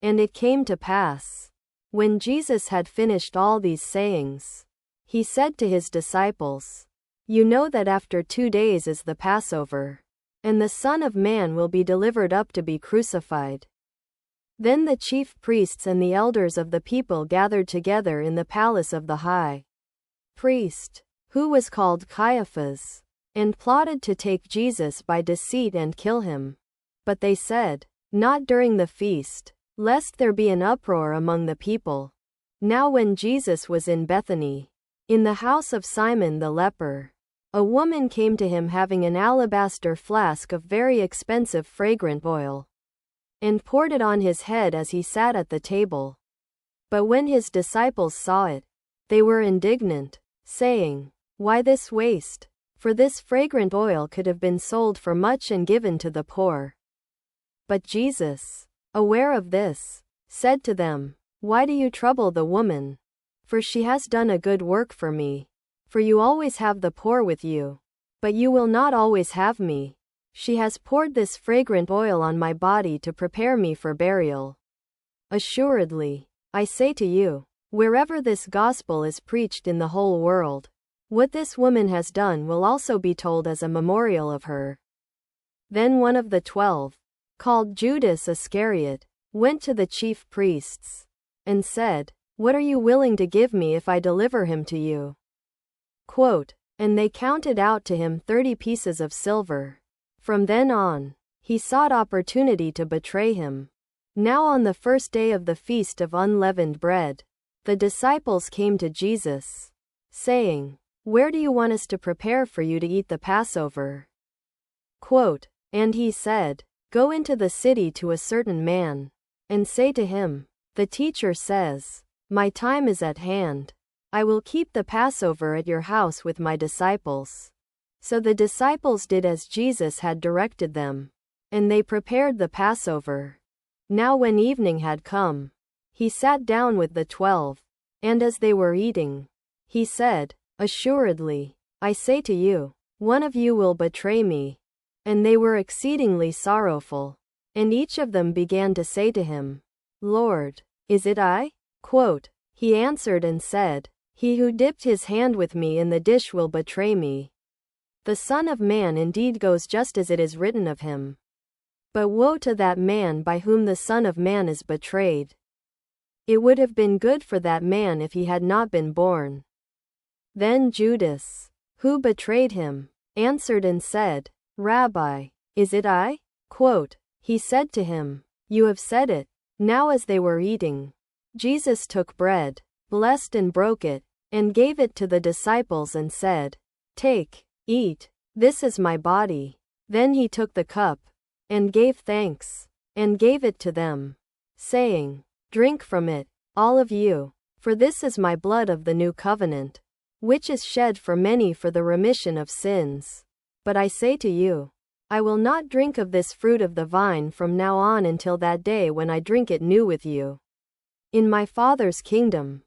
And it came to pass, when Jesus had finished all these sayings, he said to his disciples, "You know that after 2 days is the Passover, and the Son of Man will be delivered up to be crucified." Then the chief priests and the elders of the people gathered together in the palace of the high priest, who was called Caiaphas, and plotted to take Jesus by deceit and kill him. But they said, "Not during the feast, lest there be an uproar among the people." Now when Jesus was in Bethany, in the house of Simon the leper, a woman came to him having an alabaster flask of very expensive fragrant oil, and poured it on his head as he sat at the table. But when his disciples saw it, they were indignant, saying, "Why this waste? For this fragrant oil could have been sold for much and given to the poor." But Jesus, aware of this, said to them, "Why do you trouble the woman? For she has done a good work for me. For you always have the poor with you, but you will not always have me. She has poured this fragrant oil on my body to prepare me for burial. Assuredly, I say to you, wherever this gospel is preached in the whole world, what this woman has done will also be told as a memorial of her." Then one of the 12, called Judas Iscariot, went to the chief priests, and said, "What are you willing to give me if I deliver him to you?" And they counted out to him 30 pieces of silver. From then on, he sought opportunity to betray him. Now on the first day of the feast of unleavened bread, the disciples came to Jesus, saying, "Where do you want us to prepare for you to eat the Passover?" And he said, "Go into the city to a certain man, and say to him, 'The teacher says, my time is at hand. I will keep the Passover at your house with my disciples.'" So the disciples did as Jesus had directed them, and they prepared the Passover. Now when evening had come, he sat down with the 12, and as they were eating, he said, "Assuredly, I say to you, one of you will betray me." And they were exceedingly sorrowful, and each of them began to say to him, "Lord, is it I?" He answered and said, "He who dipped his hand with me in the dish will betray me. The Son of Man indeed goes just as it is written of him. But woe to that man by whom the Son of Man is betrayed. It would have been good for that man if he had not been born." Then Judas, who betrayed him, answered and said, "Rabbi, is it I?" He said to him, "You have said it." Now as they were eating, Jesus took bread, blessed and broke it, and gave it to the disciples and said, "Take, eat, this is my body." Then he took the cup, and gave thanks, and gave it to them, saying, "Drink from it, all of you, for this is my blood of the new covenant, which is shed for many for the remission of sins. But I say to you, I will not drink of this fruit of the vine from now on until that day when I drink it new with you in my Father's kingdom."